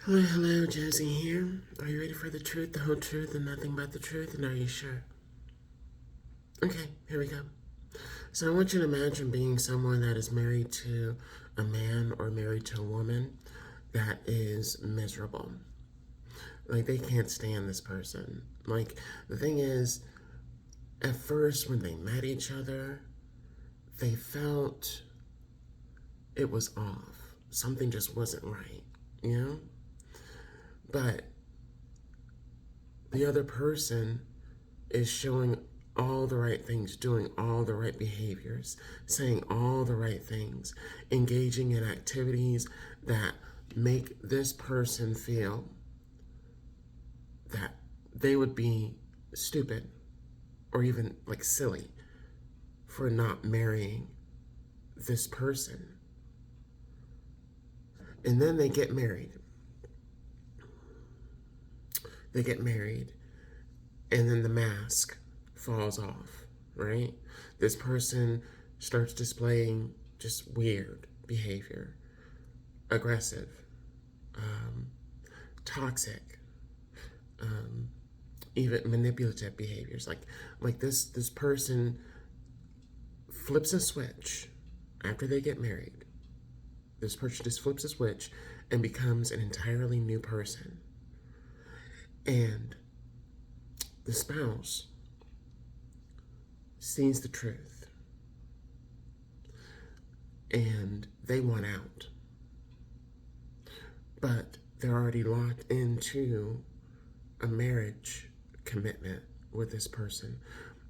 Hello, hello, Josie here. Are you ready for the truth, the whole truth, and nothing but the truth? And are you sure? Okay, here we go. So I want you to imagine being someone that is married to a man or married to a woman that is miserable. Like they can't stand this person. Like the thing is, at first when they met each other, they felt it was off. Something just wasn't right, you know? But the other person is showing all the right things, doing all the right behaviors, saying all the right things, engaging in activities that make this person feel that they would be stupid or even like silly for not marrying this person. And then they get married. They get married, and then the mask falls off, right? This person starts displaying just weird behavior, aggressive, um, toxic, um, even manipulative behaviors. Like this person flips a switch after they get married. This person just flips a switch and becomes an entirely new person. And the spouse sees the truth and they want out. But they're already locked into a marriage commitment with this person.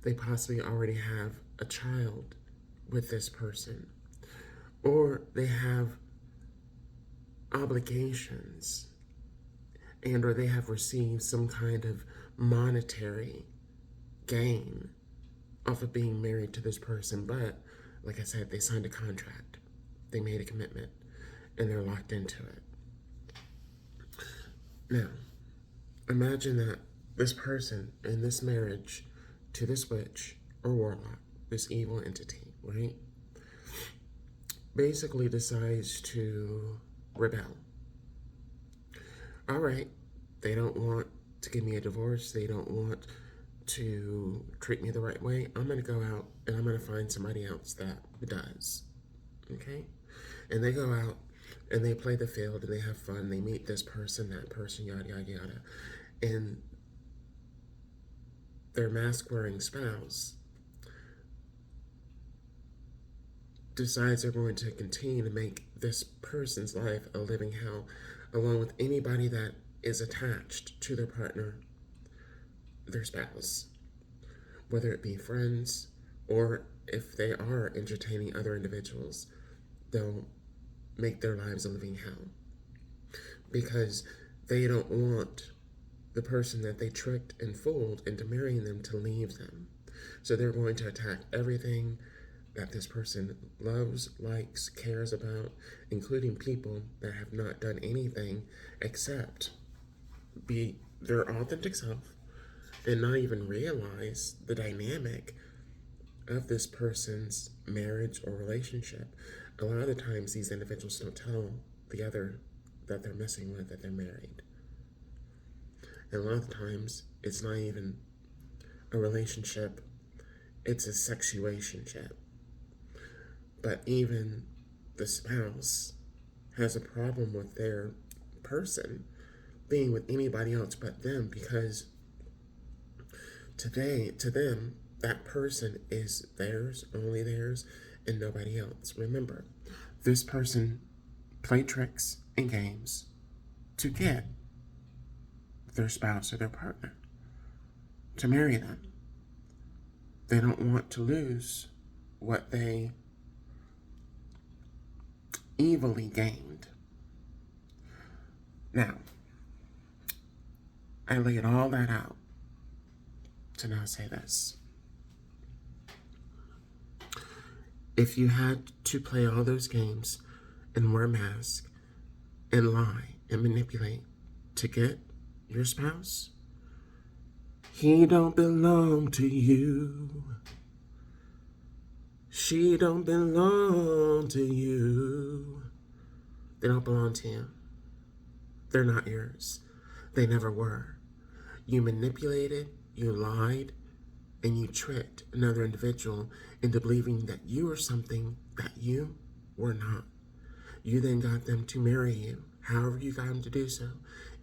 They possibly already have a child with this person, or they have obligations, and or they have received some kind of monetary gain off of being married to this person. But like I said, they signed a contract, they made a commitment, and they're locked into it. Now, imagine that this person in this marriage to this witch or warlock, this evil entity, right, basically decides to rebel. All right, they don't want to give me a divorce, they don't want to treat me the right way. I'm going to go out and I'm going to find somebody else that does. Okay? And they go out and they play the field and they have fun. They meet this person, that person, yada, yada, yada. And their mask wearing spouse decides they're going to continue to make this person's life a living hell, along with anybody that is attached to their partner, their spouse, whether it be friends or if they are entertaining other individuals, they'll make their lives a living hell because they don't want the person that they tricked and fooled into marrying them to leave them. So they're going to attack everything that this person loves, likes, cares about, including people that have not done anything except be their authentic self and not even realize the dynamic of this person's marriage or relationship. A lot of the times, these individuals don't tell the other that they're messing with that they're married. And a lot of the times, it's not even a relationship, it's a sexuationship. But even the spouse has a problem with their person being with anybody else but them because to them, that person is theirs, only theirs, and nobody else. Remember, this person played tricks and games to get their spouse or their partner to marry them. They don't want to lose what they evilly gained. Now, I laid all that out to now say this. If you had to play all those games and wear a mask and lie and manipulate to get your spouse, he don't belong to you. She don't belong to you. They don't belong to you. They're not yours. They never were. You manipulated, you lied, and you tricked another individual into believing that you were something that you were not. You then got them to marry you, however you got them to do so.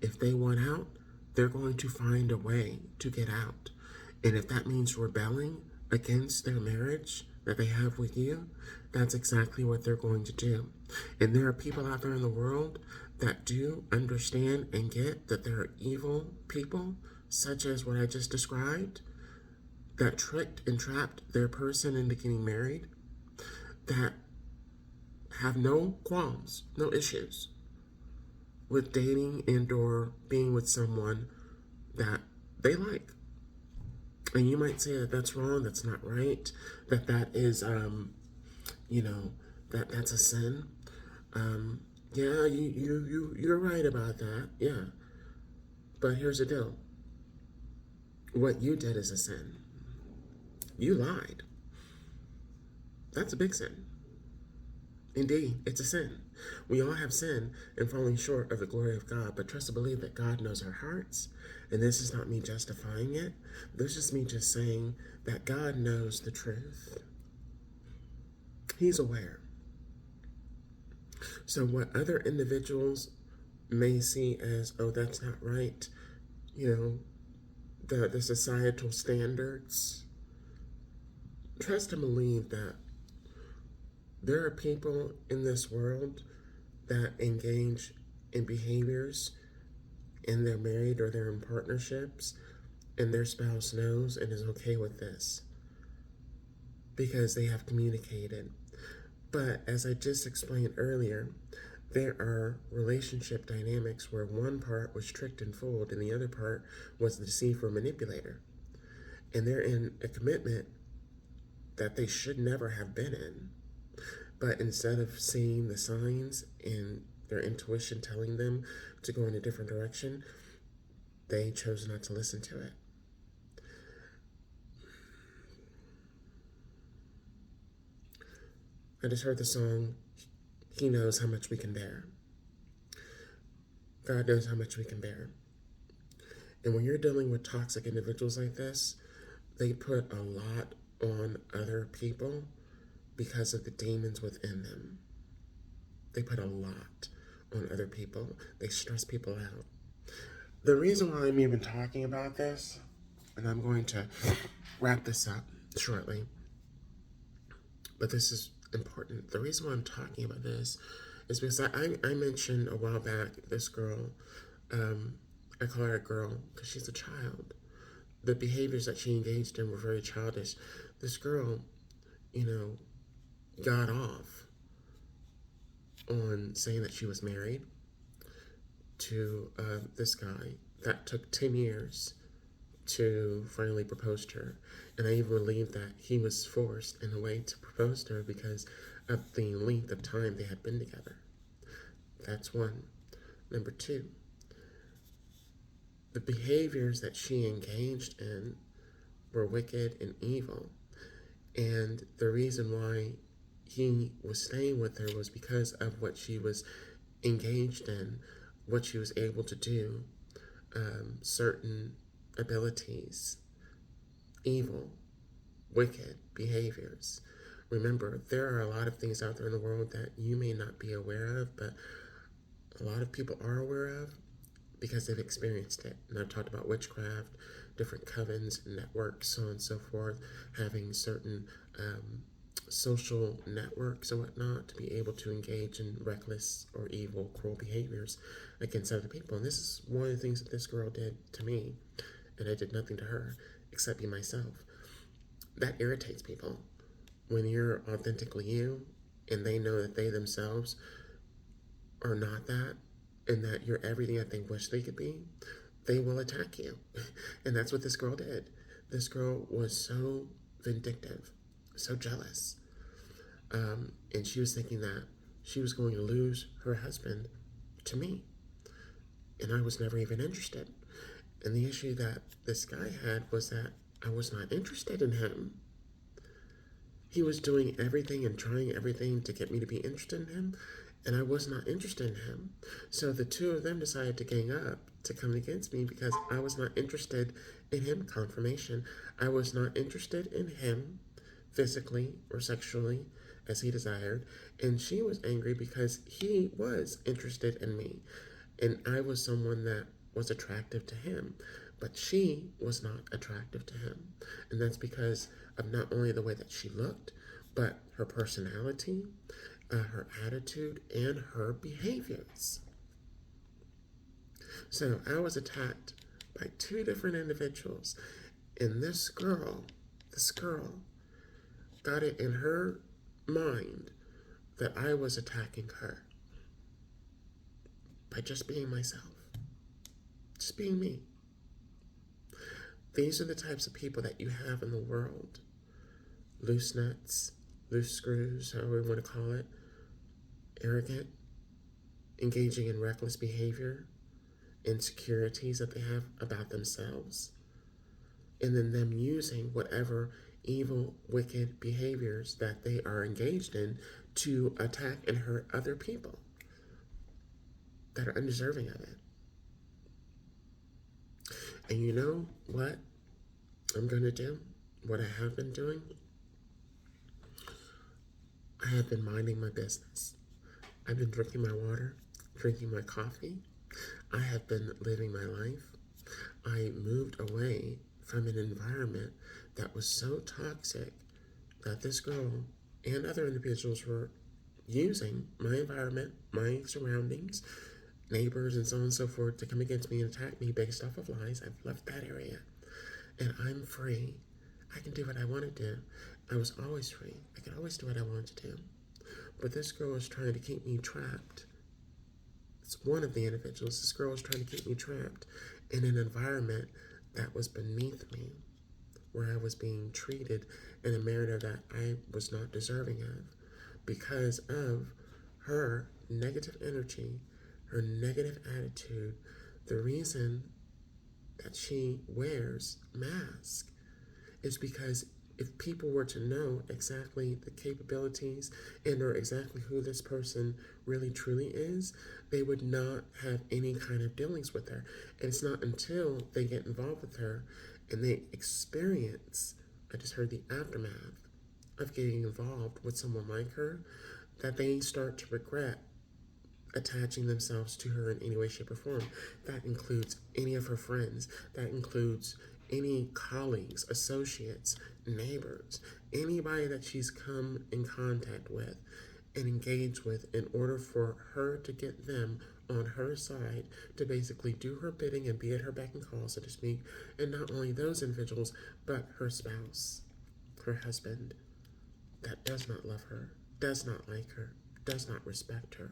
If they want out, they're going to find a way to get out. And if that means rebelling against their marriage that they have with you, that's exactly what they're going to do. And there are people out there in the world that do understand and get that there are evil people, such as what I just described, that tricked and trapped their person into getting married, that have no qualms, no issues with dating and or being with someone that they like. And you might say that that's wrong, that's not right, that is, that's a sin. Yeah, you're right about that. Yeah, but here's the deal. What you did is a sin. You lied. That's a big sin. Indeed, it's a sin. We all have sin and falling short of the glory of God, but trust and believe that God knows our hearts. And this is not me justifying it. This is me just saying that God knows the truth. He's aware. So what other individuals may see as, oh, that's not right, the societal standards, trust and believe that there are people in this world that engage in behaviors and they're married or they're in partnerships and their spouse knows and is okay with this because they have communicated. But as I just explained earlier, there are relationship dynamics where one part was tricked and fooled and the other part was the deceiver manipulator. And they're in a commitment that they should never have been in. But instead of seeing the signs and their intuition telling them to go in a different direction, they chose not to listen to it. I just heard the song, He Knows How Much We Can Bear. God knows how much we can bear. And when you're dealing with toxic individuals like this, they put a lot on other people because of the demons within them. They put a lot on other people. They stress people out. The reason why I'm even talking about this, and I'm going to wrap this up shortly, but this is important. The reason why I'm talking about this is because I mentioned a while back this girl, I call her a girl because she's a child. The behaviors that she engaged in were very childish. This girl, got off on saying that she was married to this guy. That took 10 years to finally propose to her. And I even believe that he was forced in a way to propose to her because of the length of time they had been together. That's one. Number two, the behaviors that she engaged in were wicked and evil. And the reason why he was staying with her was because of what she was engaged in, what she was able to do, certain abilities, evil, wicked behaviors. Remember, there are a lot of things out there in the world that you may not be aware of, but a lot of people are aware of because they've experienced it. And I've talked about witchcraft, different covens, networks, so on and so forth, having certain social networks and whatnot to be able to engage in reckless or evil, cruel behaviors against other people. And this is one of the things that this girl did to me, and I did nothing to her except be myself. That irritates people. When you're authentically you, and they know that they themselves are not that, and that you're everything that they wish they could be, they will attack you. And that's what this girl did. This girl was so vindictive, so jealous. And she was thinking that she was going to lose her husband to me. And I was never even interested. And the issue that this guy had was that I was not interested in him. He was doing everything and trying everything to get me to be interested in him. and I was not interested in him. So the two of them decided to gang up to come against me because I was not interested in him. Confirmation. I was not interested in him physically or sexually as he desired, and she was angry because he was interested in me, and I was someone that was attractive to him, but she was not attractive to him. And that's because of not only the way that she looked, but her personality, her attitude, and her behaviors. So I was attacked by two different individuals, and this girl got it in her mind that I was attacking her by just being myself, just being me. These are the types of people that you have in the world. Loose nuts, loose screws, however you want to call it, arrogant, engaging in reckless behavior, insecurities that they have about themselves, and then them using whatever evil, wicked behaviors that they are engaged in to attack and hurt other people that are undeserving of it. And you know what I'm going to do? What I have been doing? I have been minding my business. I've been drinking my water, drinking my coffee. I have been living my life. I moved away from an environment that was so toxic that this girl and other individuals were using my environment, my surroundings, neighbors, and so on and so forth to come against me and attack me based off of lies. I've left that area and I'm free. I can do what I want to do. I was always free. I could always do what I wanted to do. But this girl was trying to keep me trapped. It's one of the individuals. This girl was trying to keep me trapped in an environment that was beneath me, where I was being treated in a manner that I was not deserving of because of her negative energy, her negative attitude, the reason that she wears masks is because if people were to know exactly the capabilities and or exactly who this person really truly is, they would not have any kind of dealings with her. And it's not until they get involved with her and they experience, I just heard the aftermath of getting involved with someone like her, that they start to regret attaching themselves to her in any way, shape, or form. That includes any of her friends. That includes any colleagues, associates, neighbors, anybody that she's come in contact with and engaged with in order for her to get them on her side to basically do her bidding and be at her beck and call, so to speak. And not only those individuals, but her spouse, her husband, that does not love her, does not like her, does not respect her.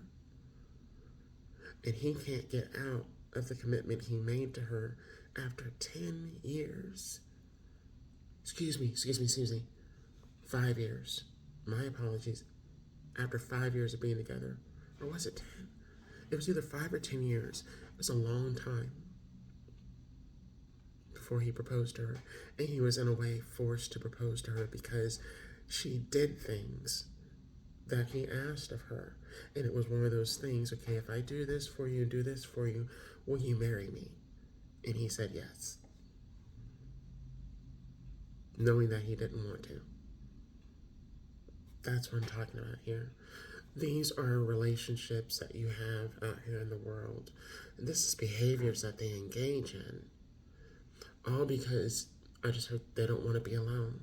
And he can't get out of the commitment he made to her after 10 years. Excuse me. 5 years. My apologies. After 5 years of being together. Or was it 10? It was either 5 or 10 years. It was a long time before he proposed to her. And he was in a way forced to propose to her because she did things that he asked of her. And it was one of those things, okay, if I do this for you, do this for you, will you marry me? And he said yes, knowing that he didn't want to. That's what I'm talking about here. These are relationships that you have out here in the world. And this is behaviors that they engage in. All because I just heard they don't want to be alone.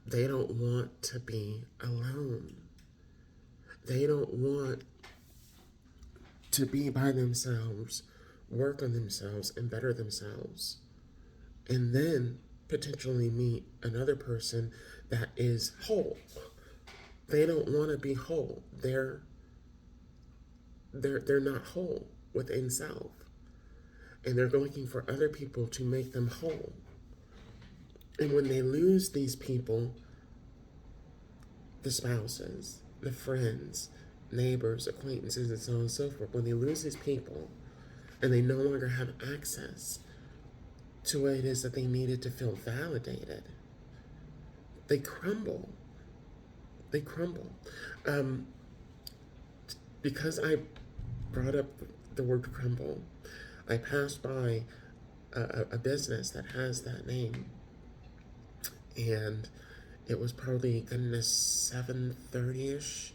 They don't want to be alone. They don't want to be by themselves, work on themselves, and better themselves. And then potentially meet another person that is whole. They don't want to be whole. They're not whole within self. And they're looking for other people to make them whole. And when they lose these people, the spouses, the friends, neighbors, acquaintances, and so on and so forth, when they lose these people and they no longer have access to what it is that they needed to feel validated, they crumble. They crumble. Because I brought up the word crumble, I passed by a business that has that name, and it was probably goodness 7:30ish,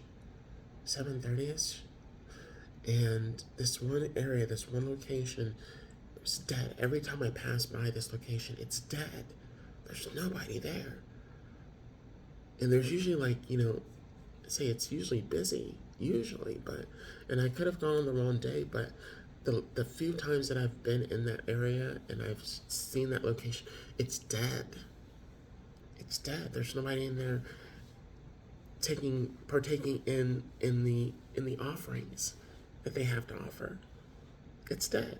7:30ish, and this one area, this one location, it was dead. Every time I pass by this location, it's dead. There's nobody there, and there's usually say it's usually busy, usually, but and I could have gone on the wrong day, but the few times that I've been in that area and I've seen that location, it's dead. It's dead. There's nobody in there partaking in the offerings that they have to offer. It's dead.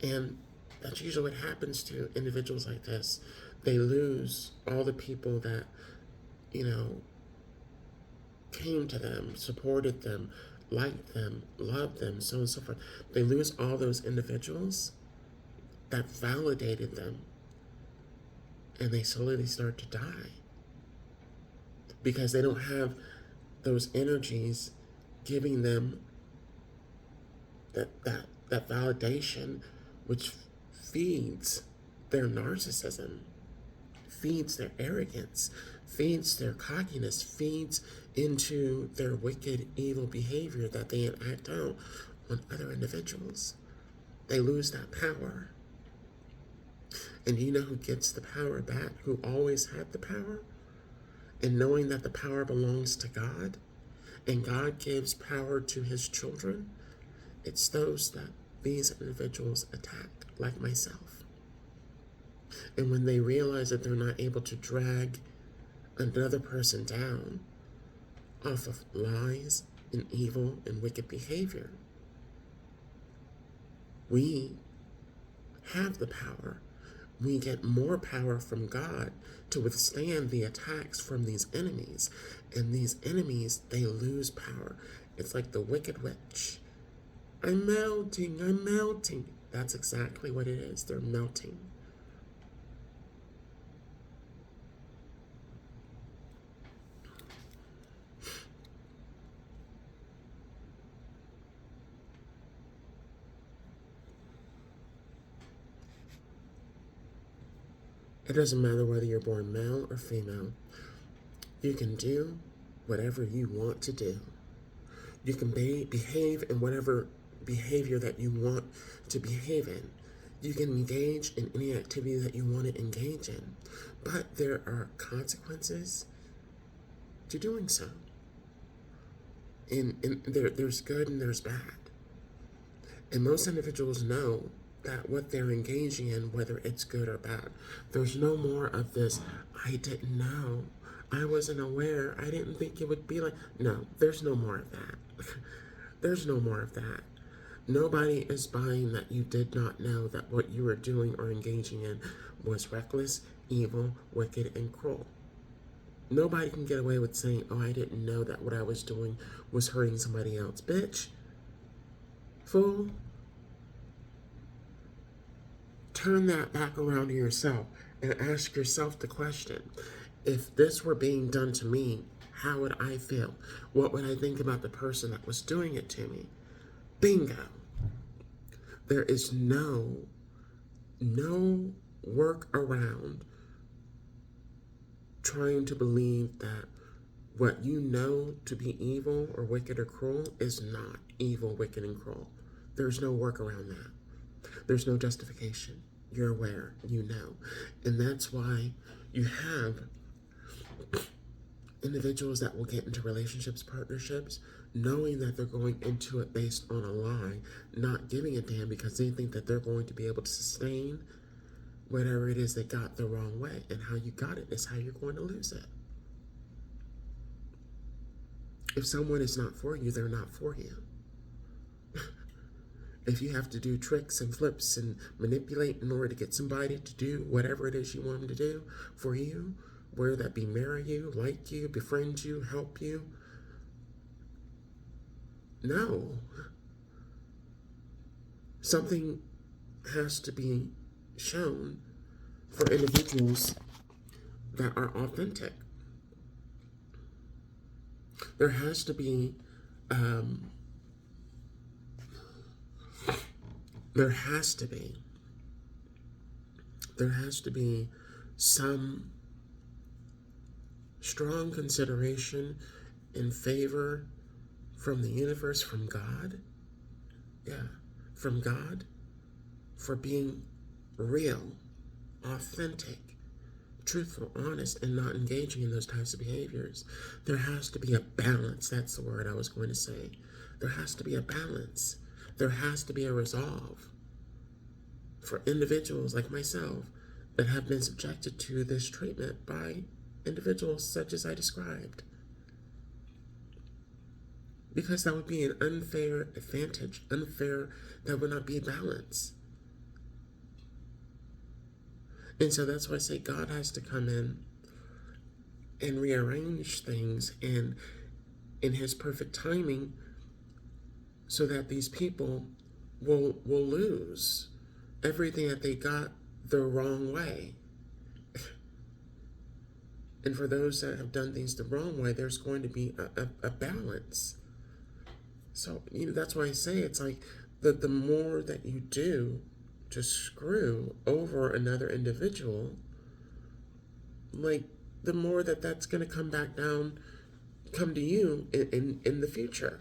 And that's usually what happens to individuals like this. They lose all the people that, came to them, supported them, liked them, loved them, so on and so forth. They lose all those individuals that validated them, and they slowly start to die because they don't have those energies giving them that validation, which feeds their narcissism, feeds their arrogance, feeds their cockiness, feeds into their wicked, evil behavior that they enact out on other individuals. They lose that power. And do you know who gets the power back? Who always had the power? And knowing that the power belongs to God, and God gives power to his children, it's those that these individuals attack, like myself. And when they realize that they're not able to drag another person down off of lies and evil and wicked behavior, we have the power. We get more power from God to withstand the attacks from these enemies. And these enemies, they lose power. It's like the Wicked Witch. I'm melting, I'm melting. That's exactly what it is. They're melting. It doesn't matter whether you're born male or female. You can do whatever you want to do. You can behave in whatever behavior that you want to behave in. You can engage in any activity that you want to engage in. But there are consequences to doing so. And there's good and there's bad. And most individuals know that what they're engaging in, whether it's good or bad, there's no more of this, I didn't know, I wasn't aware, I didn't think it would be like, no, there's no more of that. There's no more of that. Nobody is buying that you did not know that what you were doing or engaging in was reckless, evil, wicked, and cruel. Nobody can get away with saying, oh, I didn't know that what I was doing was hurting somebody else. Bitch. Fool. Turn that back around to yourself and ask yourself the question, if this were being done to me, how would I feel? What would I think about the person that was doing it to me? Bingo. There is no work around trying to believe that what you know to be evil or wicked or cruel is not evil, wicked, and cruel. There's no work around that. There's no justification. You're aware, you know. And that's why you have individuals that will get into relationships, partnerships, knowing that they're going into it based on a lie, not giving a damn because they think that they're going to be able to sustain whatever it is they got the wrong way. And how you got it is how you're going to lose it. If someone is not for you, they're not for you. If you have to do tricks and flips and manipulate in order to get somebody to do whatever it is you want them to do for you, whether that be marry you, like you, befriend you, help you, no. Something has to be shown for individuals that are authentic. There has to be, um, there has to be, there has to be some strong consideration in favor from the universe, from God. Yeah, from God, for being real, authentic, truthful, honest, and not engaging in those types of behaviors. There has to be a balance. That's the word I was going to say. There has to be a balance. There has to be a resolve for individuals like myself that have been subjected to this treatment by individuals such as I described. Because that would be an unfair advantage, that would not be balance. And so that's why I say God has to come in and rearrange things and in his perfect timing so that these people will lose everything that they got the wrong way. And for those that have done things the wrong way, there's going to be a balance. So, that's why I say it's like the more that you do to screw over another individual, like the more that's going to come back down, come to you in the future.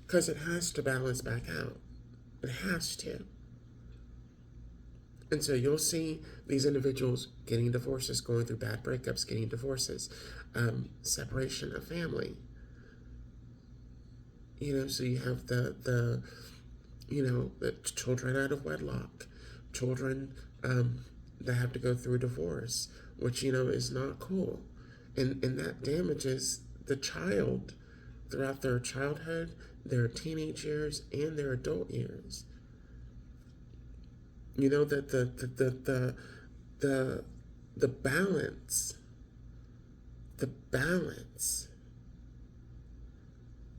Because it has to balance back out. It has to. And so you'll see these individuals getting divorces, going through bad breakups, getting divorces, separation of family. So you have the children out of wedlock, children that have to go through divorce, which, is not cool. And that damages the child throughout their childhood, their teenage years, and their adult years. That the balance,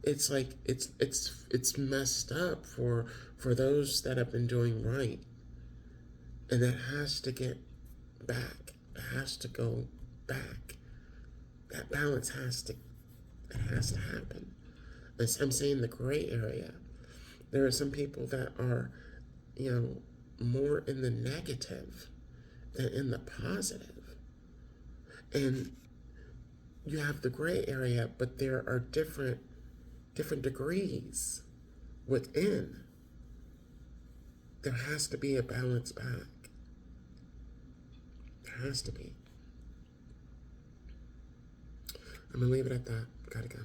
it's like it's messed up for those that have been doing right, and that has to get back. It has to go back. That balance has to happen. I'm saying the gray area. There are some people that are, more in the negative than in the positive. And you have the gray area, but there are different degrees within. There has to be a balance back. There has to be. I'm going to leave it at that. Gotta go.